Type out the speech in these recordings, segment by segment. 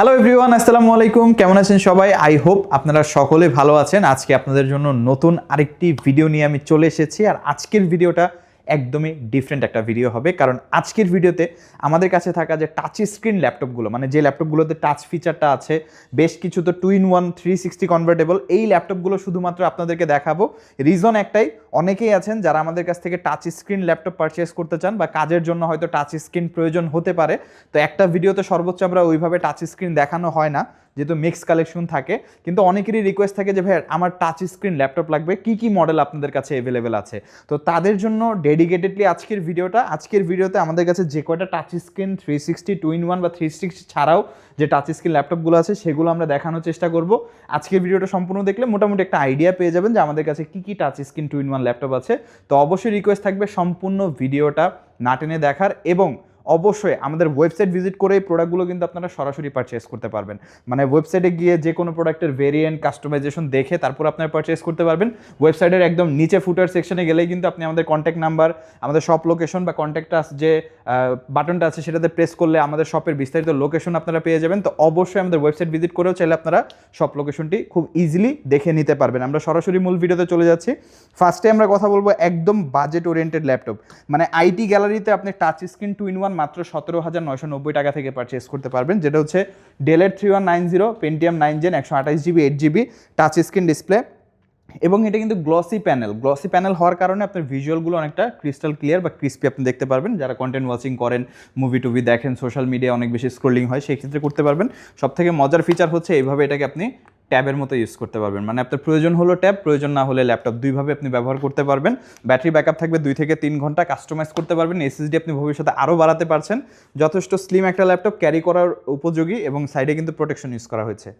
Hello everyone, আসসালামু আলাইকুম। কেমন আছেন সবাই? আই হোপ আপনারা সকলে ভালো আছেন। আজকে আপনাদের জন্য নতুন আরেকটি ভিডিও নিয়ে আমি চলে এসেছি। আর আজকের ভিডিওটা একদমই ডিফারেন্ট একটা ভিডিও হবে, কারণ আজকের ভিডিওতে আমাদের কাছে থাকা যে টাচ স্ক্রিন ল্যাপটপগুলো, মানে যে ল্যাপটপগুলোতে টাচ ফিচারটা আছে, বেশ কিছু তো 2-in-1 360 কনভার্টেবল, এই ল্যাপটপগুলো শুধুমাত্র আপনাদেরকে দেখাবো। রিজন একটাই, অনেকেই আছেন যারা আমাদের কাছ থেকে টাচ স্ক্রিন ল্যাপটপ পারচেস করতে চান বা কাজের জন্য হয়তো টাচ স্ক্রিন প্রয়োজন হতে পারে। তো একটা ভিডিওতে সর্বোচ্চ আমরা ওইভাবে টাচ স্ক্রিন দেখানো হয় না, যেহেতু মিক্স কালেকশন থাকে। কিন্তু অনেকেরই রিকোয়েস্ট থাকে যে ভাই আমার টাচ স্ক্রিন ল্যাপটপ লাগবে, কি কি মডেল আপনাদের কাছে অ্যাভেলেবেল আছে। তো তাদের জন্য ডেডিকেটেডলি আজকের ভিডিওতে আমাদের কাছে যে কয়টা টাচ স্ক্রিন 360 2-in-1 বা 360 ছাড়াও যে টাচ স্ক্রিন ল্যাপটপগুলো আছে সেগুলো আমরা দেখানোর চেষ্টা করব। আজকের ভিডিওটা সম্পূর্ণ দেখলে মোটামুটি একটা আইডিয়া পেয়ে যাবেন যে আমাদের কাছে কি কি টাচ স্ক্রিন 2-in-1 ল্যাপটপ আছে। তো অবশ্যই রিকোয়েস্ট থাকবে সম্পূর্ণ ভিডিওটা না টেনে দেখার, এবং অবশ্যই আমাদের ওয়েবসাইট ভিজিট করে এই প্রোডাক্টগুলো কিন্তু আপনারা সরাসরি পারচেস করতে পারবেন। মানে ওয়েবসাইটে গিয়ে যে কোনো প্রোডাক্টের ভেরিয়েন্ট কাস্টমাইজেশন দেখে তারপর আপনারা পারচেস করতে পারবেন। ওয়েবসাইটের একদম নিচে ফুটার সেকশনে গেলেই কিন্তু আপনি আমাদের কন্ট্যাক্ট নাম্বার, আমাদের শপ লোকেশন বা কন্ট্যাক্ট আস যে বাটনটা আছে সেটাতে প্রেস করলে আমাদের শপের বিস্তারিত লোকেশন আপনারা পেয়ে যাবেন। তো অবশ্যই আমাদের ওয়েবসাইট ভিজিট করেও চাইলে আপনারা শপ লোকেশনটি খুব ইজিলি দেখে নিতে পারবেন। আমরা সরাসরি মূল ভিডিওতে চলে যাচ্ছি। ফার্স্টে আমরা কথা বলবো একদম বাজেট ওরিয়েন্টেড ল্যাপটপ, মানে আইটি গ্যালারিতে আপনি টাচ স্ক্রিন 2-in-1 মাত্র 17,990 টাকা থেকে পারচেস করতে পারবেন, যেটা হচ্ছে ডেলের 3190 Pentium 9 gen 128GB 8GB touch screen display. এবং এটা কিন্তু গ্লসি প্যানেল হওয়ার কারণে আপনার ভিজুয়ালগুলো অনেকটা ক্রিস্টাল ক্লিয়ার বা ক্রিস্পি আপনি দেখতে পারবেন। যারা কন্টেন্ট ওয়াচিং করেন, মুভি টুভি দেখেন, সোশ্যাল মিডিয়ায় অনেক বেশি স্ক্রোলিং হয়, সেই ক্ষেত্রে করতে পারবেন। সবথেকে মজার ফিচার হচ্ছে এইভাবে এটাকে আপনি ট্যাবের মতো ইউজ করতে পারবেন, মানে আপনার প্রয়োজন হলো ট্যাব, প্রয়োজন না হলে ল্যাপটপ, দুইভাবে আপনি ব্যবহার করতে পারবেন। ব্যাটারি ব্যাকআপ থাকবে 2 থেকে 3 ঘন্টা, কাস্টমাইজ করতে পারবেন। এসএসডি আপনি ভবিষ্যতে আরও বাড়াতে পারছেন। যথেষ্ট স্লিম একটা ল্যাপটপ, ক্যারি করার উপযোগী, এবং সাইডে কিন্তু প্রোটেকশন ইউজ করা হয়েছে।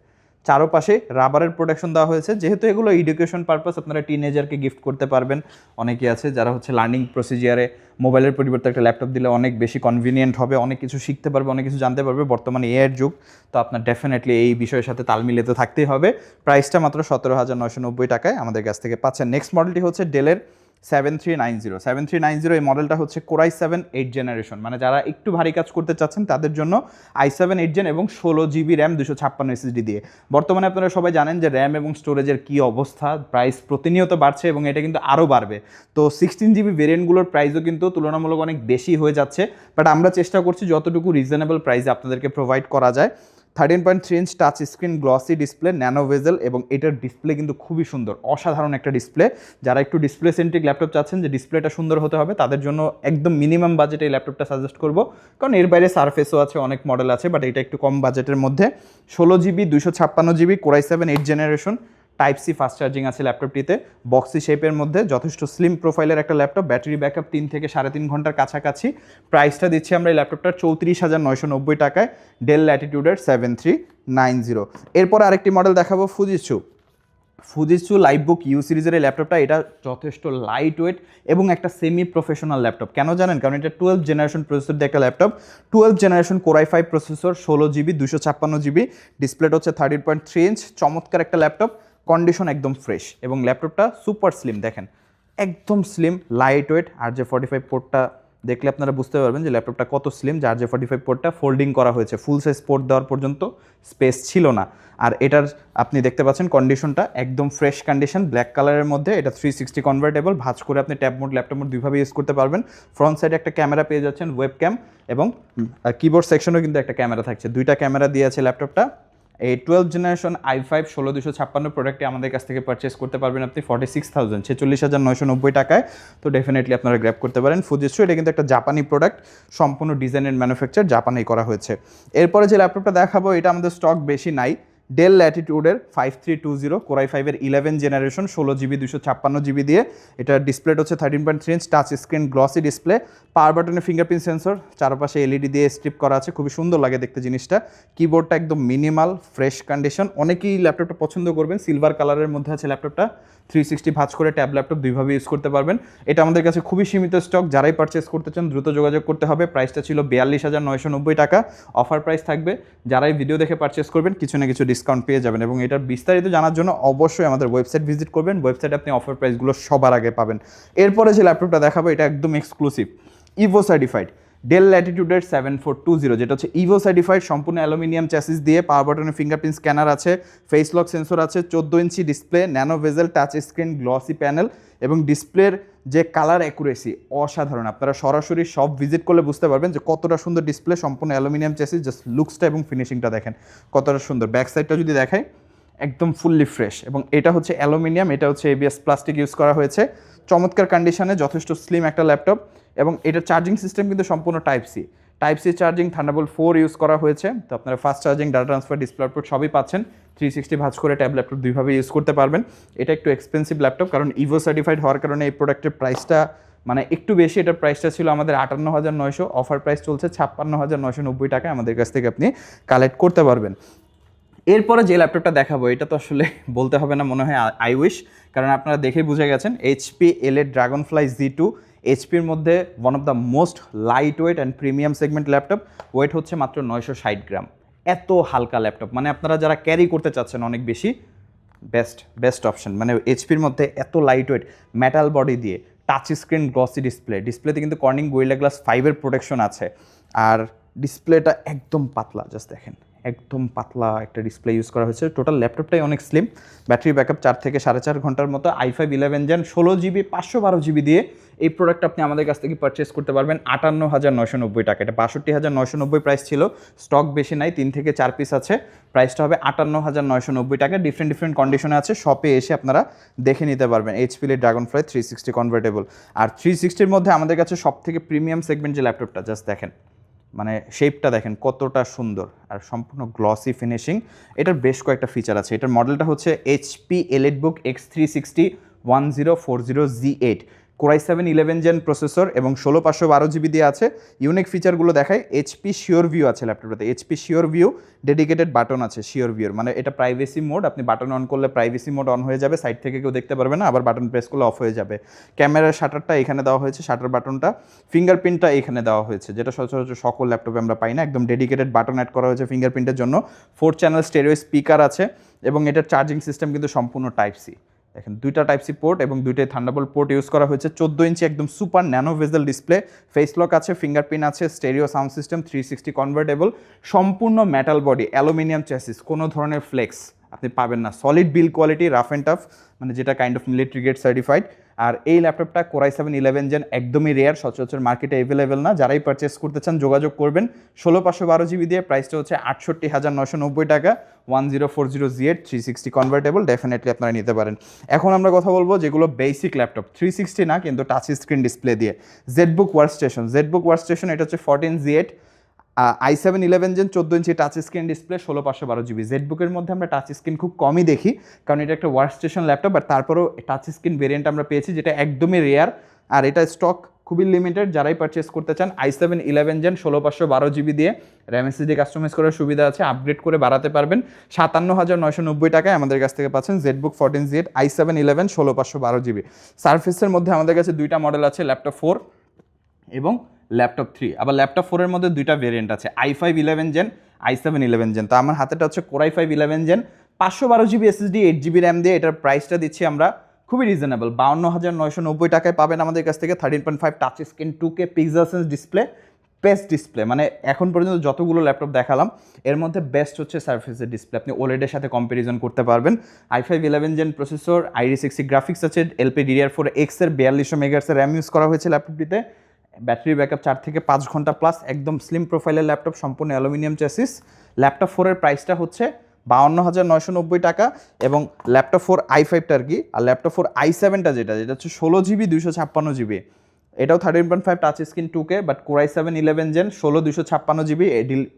চারোপাশে রাবারের প্রোটেকশন দেওয়া হয়েছে, যেহেতু এগুলো এডুকেশন পারপাস, আপনারা টিনেজারকে গিফট করতে পারবেন। অনেকে আছে যারা হচ্ছে লার্নিং প্রসিজিয়ারে মোবাইলের পরিবর্তে একটা ল্যাপটপ দিলে অনেক বেশি কনভিনিয়েন্ট হবে, অনেক কিছু শিখতে পারবে, অনেক কিছু জানতে পারবে। বর্তমানে এআইয়ের যুগ, তো আপনার ডেফিনেটলি এই বিষয়ের সাথে তাল মিলিয়ে থাকতেই হবে। প্রাইসটা মাত্র 17,990 টাকায় আমাদের কাছ থেকে পাচ্ছেন। নেক্সট মডেলটি হচ্ছে ডেলের 7390 এই মডেলটা হচ্ছে কোর i7 8 জেনারেশন, মানে যারা একটু ভারী কাজ করতে চাচ্ছেন তাদের জন্য i7 8 জেন এবং 16GB র্যাম 256 SSD দিয়ে। বর্তমানে আপনারা সবাই জানেন যে র্যাম এবং স্টোরেজের কী অবস্থা, প্রাইস প্রতিনিয়ত বাড়ছে এবং এটা কিন্তু আরও বাড়বে। তো 16GB ভেরিয়েন্টগুলোর প্রাইসও কিন্তু তুলনামূলক অনেক বেশি হয়ে যাচ্ছে, বাট আমরা চেষ্টা করছি যতটুকু রিজনেবল প্রাইসে আপনাদেরকে প্রোভাইড করা যায়। 13.3 inch touch screen glossy display, nano bezel, এবং এটার ডিসপ্লে কিন্তু খুবই সুন্দর, অসাধারণ একটা ডিসপ্লে। যারা একটু ডিসপ্লে সেন্ট্রিক ল্যাপটপ চাচ্ছেন যে ডিসপ্লেটা সুন্দর হতে হবে, তাদের জন্য একদম মিনিমাম বাজেটে এই ল্যাপটপটা সাজেস্ট করবো, কারণ এর বাইরে সারফেসও আছে, অনেক মডেল আছে, বাট এটা একটু কম বাজেটের মধ্যে। 16GB 256GB core i7 8 generation, type C fast charging আছে ল্যাপটপটিতে, বক্সি শেপের মধ্যে, যথেষ্ট স্লিম প্রোফাইলের একটা ল্যাপটপ, ব্যাটারি ব্যাকআপ 3 থেকে 3.5 ঘন্টার কাছাকাছি। প্রাইসটা দিচ্ছি আমরা এই ল্যাপটপটার 34,990 টাকায়, ডেল ল্যাটিটিউডের 7390। এরপর আরেকটি মডেল দেখাবো, ফুজিৎসু লাইভবুক ইউ সিরিজের এই ল্যাপটপটা। এটা যথেষ্ট লাইট ওয়েট এবং একটা সেমি প্রফেশনাল ল্যাপটপ। কেন জানেন? কারণ এটা 12 জেনারেশন প্রসেসর দিয়ে একটা laptop, 12 generation core i5 processor, 16GB 256GB, ডিসপ্লেটা হচ্ছে 13.3 ইঞ্চ, চমৎকার একটা ল্যাপটপ, কন্ডিশন একদম ফ্রেশ, এবং ল্যাপটপটা সুপার স্লিম, দেখেন একদম স্লিম, লাইট ওয়েট। RJ45 পোর্টটা দেখলে আপনারা বুঝতে পারবেন যে ল্যাপটপটা কত স্লিম, যে RJ45 পোর্টটা ফোল্ডিং করা হয়েছে, ফুল সাইজ পোর্ট দেওয়ার পর্যন্ত স্পেস ছিল না। আর এটার আপনি দেখতে পাচ্ছেন কন্ডিশনটা একদম ফ্রেশ কন্ডিশন, ব্ল্যাক কালারের মধ্যে। এটা 360 কনভার্টেবল, ভাঁজ করে আপনি ট্যাব মোড, ল্যাপটপ মোড দুইভাবে ইউজ করতে পারবেন। ফ্রন্ট সাইডে একটা ক্যামেরা পেয়ে যাচ্ছেন, ওয়েব ক্যাম, এবং কিবোর্ড সেকশনেও কিন্তু একটা ক্যামেরা থাকছে, দুইটা ক্যামেরা দিয়ে আছে ল্যাপটপটা। এই 12 জেনারেশন i5 16256 প্রোডাক্টটি আমাদের কাছ থেকে পারচেস করতে পারবেন আপনি 46,990 টাকায়। তো ডেফিনেটলি আপনারা গ্র্যাব করতে পারেন। ফুজিৎসু, এটা কিন্তু একটা জাপানি প্রোডাক্ট, সম্পূর্ণ ডিজাইন এন্ড ম্যানুফ্যাকচার জাপানেই করা হয়েছে। এরপরে যে ল্যাপটপটা দেখাবো এটা আমাদের স্টক বেশি নাই, ডেল ল্যাটিটিউডের 5320 কোর i5 এর 11 জেনারেশন, 16GB 256GB দিয়ে। এটা ডিসপ্লেটা হচ্ছে 13.3 inch touch screen glossy display, power বাটনে ফিঙ্গারপ্রিন্ট সেন্সর, চারপাশে এলইডি দিয়ে স্ট্রিপ করা আছে, খুবই সুন্দর লাগে দেখতে জিনিসটা। কিবোর্ডটা একদম মিনিমাল ফ্রেশ কন্ডিশন, অনেকেই ল্যাপটপটা পছন্দ করবেন। সিলভার কালারের মধ্যে আছে ল্যাপটপটা, 360 ভাঁজ করে ট্যাব ল্যাপটপ দুইভাবে ইউজ করতে পারবেন। এটা আমাদের কাছে খুবই সীমিত স্টক, যারাই পারচেস করতে চান দ্রুত যোগাযোগ করতে হবে। প্রাইসটা ছিল 42,990 টাকা, অফার প্রাইস থাকবে। যারাই ভিডিও দেখে পারচেস করবেন কিছু না কিছু ডিসকাউন্ট পেয়ে যাবেন, এবং এটার বিস্তারিত জানার জন্য অবশ্যই আমাদের ওয়েবসাইট ভিজিট করবেন। ওয়েবসাইটে আপনি অফার প্রাইসগুলো সবার আগে পাবেন। এরপরে যে ল্যাপটপটা দেখাবো এটা একদম এক্সক্লুসিভ, ইভো সার্টিফাইড, ডেল ল্যাটিটিউডের 7420, যেটা হচ্ছে ইভো সার্টিফাইড, সম্পূর্ণ অ্যালুমিনিয়াম চ্যাসিস দিয়ে, পাওয়ার বাটনের ফিঙ্গারপ্রিন্ট স্ক্যানার আছে, ফেস লক সেন্সর আছে, 14 inch display, nano bezel touch screen, glossy panel এবং ডিসপ্লের যে কালার অ্যাকুরেসি অসাধারণ। আপনারা সরাসরি সব ভিজিট করলে বুঝতে পারবেন যে কতটা সুন্দর ডিসপ্লে, সম্পূর্ণ অ্যালুমিনিয়াম চ্যাসিস। জাস্ট লুকসটা এবং ফিনিশিংটা দেখেন কতটা সুন্দর। ব্যাক সাইডটা যদি দেখাই একদম ফুললি ফ্রেশ, এবং এটা হচ্ছে অ্যালুমিনিয়াম, এটা হচ্ছে এবিএস প্লাস্টিক ইউজ করা হয়েছে। চমৎকার কন্ডিশনে, যথেষ্ট স্লিম একটা ল্যাপটপ। এবং এটার চার্জিং সিস্টেম কিন্তু সম্পূর্ণ type C charging, Thunderbolt 4 use করা হয়েছে। তো আপনারা fast charging, data transfer, display output সবই পাচ্ছেন। 360 ভাঁজ করে ট্যাব ল্যাপটপ দুইভাবে ইউজ করতে পারবেন। এটা একটু এক্সপেন্সিভ ল্যাপটপ, কারণ ইভো সার্টিফাইড হওয়ার কারণে এই প্রোডাক্টের প্রাইসটা মানে একটু বেশি। এটার প্রাইসটা ছিল আমাদের 58,900, অফার প্রাইস চলছে 56,990 টাকায় আমাদের কাছ থেকে আপনি কালেক্ট করতে পারবেন। এরপরে যে ল্যাপটপটা দেখাবো এটা তো আসলে বলতে হবে না মনে হয়, আই উইশ, কারণ আপনারা দেখেই বুঝে গেছেন। HP এলএ ড্রাগনফ্লাই Z2, এইচপির মধ্যে one of the most light weight and premium segment laptop. Weight হচ্ছে মাত্র 960 গ্রাম। এত হালকা ল্যাপটপ, মানে আপনারা যারা ক্যারি করতে চাচ্ছেন অনেক বেশি, বেস্ট অপশন। মানে এইচপির মধ্যে এত লাইট ওয়েট, মেটাল বডি দিয়ে, টাচ স্ক্রিন, গ্লসি ডিসপ্লেতে কিন্তু কর্নিং গোরিলা গ্লাস 5-এর প্রোটেকশন আছে। আর ডিসপ্লেটা একদম পাতলা, জাস্ট দেখেন একদম পাতলা একটা ডিসপ্লে ইউজ করা হয়েছে। টোটাল ল্যাপটপটাই অনেক স্লিম। ব্যাটারি ব্যাকআপ 4 থেকে 4.5 ঘন্টার মতো। i5 11 জেন 16GB 512GB দিয়ে এই প্রোডাক্ট আপনি আমাদের কাছ থেকে পারচেস করতে পারবেন 58,990 টাকা। এটা 62,990 প্রাইস ছিল, স্টক বেশি নাই, 3 থেকে 4 পিস আছে। প্রাইসটা হবে 58,990 টাকা। ডিফারেন্ট কন্ডিশনে আছে, শপে এসে আপনারা দেখে নিতে পারবেন। HP Dragonfly 360 convertible. আর 360-র মধ্যে আমাদের কাছে সব থেকে প্রিমিয়াম সেগমেন্ট যে ল্যাপটপটা, জাস্ট দেখেন মানে শেপটা দেখেন কতটা সুন্দর, আর সম্পূর্ণ গ্লসি ফিনিশিং। এটার বেশ কয়েকটা ফিচার আছে। এটার মডেলটা হচ্ছে HP EliteBook X360 1040Z8, Core i7 11 gen processor এবং 16512GB দিয়ে আছে। ইউনিক ফিচারগুলো দেখায়। HP শিওর ভিউ আছে ল্যাপটপটাতে, HP sure view, dedicated button আছে শিওর ভিউর, মানে এটা প্রাইভেসি মোড। আপনি বাটন অন করলে প্রাইভেসি মোড অন হয়ে যাবে, সাইড থেকে কেউ দেখতে পারবে না, আবার বাটন প্রেস করলে অফ হয়ে যাবে। ক্যামেরার শাটারটা এখানে দেওয়া হয়েছে, শাটার বাটনটা, ফিঙ্গারপ্রিন্টটা এখানে দেওয়া হয়েছে, যেটা সচরাচর সকল ল্যাপটপে আমরা পাই না। একদম ডেডিকেটেড বাটন অ্যাড করা হয়েছে ফিঙ্গারপ্রিন্টের জন্য। 4 চ্যানেল স্টেরিও স্পিকার আছে এবং এটার চার্জিং সিস্টেম কিন্তু সম্পূর্ণ টাইপ সি। দেখেন 2টা টাইপ সি পোর্ট এবং 2টাই থান্ডারবোল্ট পোর্ট ইউজ করা হয়েছে। 14 ইঞ্চি একদম super nano bezel display, face lock আছে, ফিঙ্গারপ্রিন্ট আছে, স্টেরিও সাউন্ড সিস্টেম, 360 কনভার্টেবল, সম্পূর্ণ মেটাল বডি, অ্যালুমিনিয়াম চ্যাসিস, কোনো ধরনের ফ্লেক্স আপনি পাবেন না। Solid build quality, rough and tough, মানে যেটা kind of military grade certified. আর এই ল্যাপটপটা Core i7 11 জেন, একদমই রেয়ার, সচরাচর মার্কেটে অ্যাভেলেবেল না। যারাই পারচেস করতে চান যোগাযোগ করবেন। 16512GB দিয়ে, প্রাইসটা হচ্ছে 68,990 টাকা। 1040Z8 360 কনভার্টেবল, ডেফিনেটলি আপনারা নিতে পারেন। এখন আমরা কথা বলবো যেগুলো বেসিক ল্যাপটপ, 360 না কিন্তু টাচ স্ক্রিন ডিসপ্লে দিয়ে। জেটবুক ওয়ার্কস্টেশন, এটা হচ্ছে 14Z8, i7 11 gen 14 inch touch screen display, 16512GB। জেটবুকের মধ্যে আমরা টাচ স্ক্রিন খুব কমই দেখি, কারণ এটা একটা ওয়ার্কস্টেশন ল্যাপটপ, আর তারপরেও টাচ স্ক্রিন ভেরিয়েন্ট আমরা পেয়েছি যেটা একদমই রেয়ার, আর এটা স্টক খুবই লিমিটেড। যারাই পারচেস করতে চান i7 11 জেন 16512GB দিয়ে, র্যাম এসএসডি কাস্টমাইজ করার সুবিধা আছে, আপগ্রেড করে বাড়াতে পারবেন। 57,990 টাকায় আমাদের কাছ থেকে পাচ্ছেন জেটবুক 14Z i7 11 16512GB। সারফেসের মধ্যে আমাদের কাছে 2টা মডেল আছে, ল্যাপটপ 4 এবং ল্যাপটপ 3। আবার ল্যাপটপ 4-এর মধ্যে 2টা ভেরিয়েন্ট আছে, i5 11 জেন, i7 11 জেন। তো আমার হাতেটা হচ্ছে Core i5 11 gen, 512GB SSD, 8GB RAM দিয়ে। এটার প্রাইসটা দিচ্ছি আমরা খুবই রিজনেবল, 52,990 টাকায় পাবেন আমাদের কাছ থেকে। 13.5 touch screen, 2K pixels display, best display. মানে এখন পর্যন্ত যতগুলো ল্যাপটপ দেখালাম এর মধ্যে বেস্ট হচ্ছে সারফেসের ডিসপ্লে, আপনি ওলেডের সাথে কম্প্যারিজন করতে পারবেন। i5 11 gen processor, i360 graphics আছে, LPDDR4X এর 4200 মেগাহার্টজের র্যাম ইউজ করা হয়েছে ল্যাপটপটিতে। ব্যাটারি ব্যাকআপ 4 থেকে 5 ঘন্টা প্লাস, একদম স্লিম প্রোফাইলের ল্যাপটপ, সম্পূর্ণ অ্যালুমিনিয়াম চ্যাসিস। ল্যাপটপ 4-এর প্রাইসটা হচ্ছে 52,990 টাকা, এবং ল্যাপটপ 4 i5টা আর কি। আর ল্যাপটপ 4 i7টা যেটা হচ্ছে 16GB 256GB, এটাও 13.5 touch screen 2K, but Core i7 11 gen 16 256GB,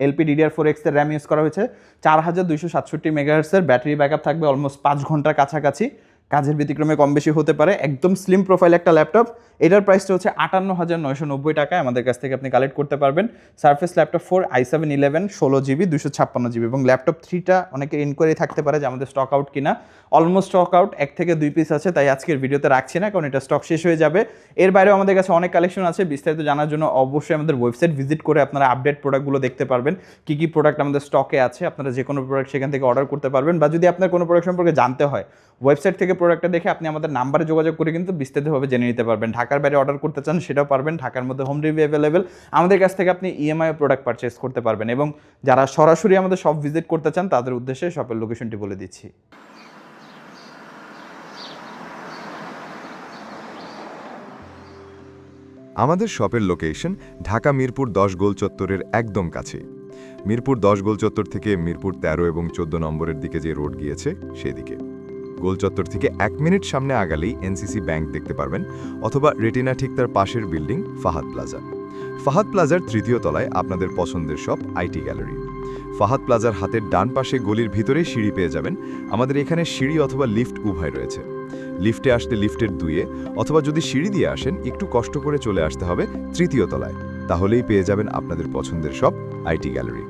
LPDDR4X এর র্যাম ইউজ করা হয়েছে, 4267 মেগাহার্টজের। ব্যাটারি ব্যাকআপ থাকবে অলমোস্ট 5 ঘন্টার কাছাকাছি, কাজের ব্যতিক্রমে কম বেশি হতে পারে। একদম স্লিম প্রোফাইল একটা ল্যাপটপ। এটার প্রাইসটা হচ্ছে 58,990 টাকায় আমাদের কাছ থেকে আপনি কালেক্ট করতে পারবেন। Surface laptop 4 i7 11 16GB 256GB। এবং ল্যাপটপ 3টা অনেকের ইনকোয়ারি থাকতে পারে যে আমাদের স্টক আউট কিনা। অলমোস্ট স্টক আউট, 1 থেকে 2 পিস আছে, তাই আজকের ভিডিওতে রাখছি না, কারণ এটা স্টক শেষ হয়ে যাবে। এর বাইরেও আমাদের কাছে অনেক কালেকশন আছে। বিস্তারিত জানার জন্য অবশ্যই আমাদের ওয়েবসাইট ভিজিট করে আপনারা আপডেট প্রোডাক্টগুলো দেখতে পারবেন, কী কী প্রোডাক্ট আমাদের স্টকে আছে। আপনারা যে কোনো প্রোডাক্ট সেখান থেকে অর্ডার করতে পারবেন, বা যদি আপনার কোনো প্রোডাক্ট সম্পর্কে জানতে হয় ওয়েবসাইট থেকে প্রোডাক্টটা দেখে আপনি আমাদের নাম্বারে যোগাযোগ করে কিন্তু বিস্তারিতভাবে জেনে নিতে পারবেন। ঢাকার বাইরে অর্ডার করতে চান সেটাও পারবেন, ঢাকার মধ্যে হোম ডেলিভারি অ্যাভেলেবেল। আমাদের কাছ থেকে আপনি ইএমআই প্রোডাক্ট পারচেস করতে পারবেন, এবং যারা সরাসরি আমাদের শপ ভিজিট করতে চান তাদের উদ্দেশ্যে শপের লোকেশনটি বলে দিচ্ছি। আমাদের শপের লোকেশন ঢাকা মিরপুর 10 গোল চত্বরের একদম কাছে। মিরপুর 10 গোল চত্বর থেকে মিরপুর 13 এবং 14 নম্বরের দিকে যে রোড গিয়েছে সেদিকে। গোল চত্বর থেকে 1 মিনিট সামনে আগালেই এনসিসি ব্যাংক দেখতে পারবেন, অথবা রেটিনা ঠিক তার পাশের বিল্ডিং ফাহাদ প্লাজা। ফাহাদ প্লাজার 3য় তলায় আপনাদের পছন্দের শপ আইটি গ্যালারি। ফাহাদ প্লাজার হাতের ডান পাশে গলির ভিতরে সিঁড়ি পেয়ে যাবেন। আমাদের এখানে সিঁড়ি অথবা লিফট উভয় রয়েছে। লিফটে আসতে লিফটের 2-এ, অথবা যদি সিঁড়ি দিয়ে আসেন একটু কষ্ট করে চলে আসতে হবে 3য় তলায়, তাহলেই পেয়ে যাবেন আপনাদের পছন্দের শপ আইটি গ্যালারি।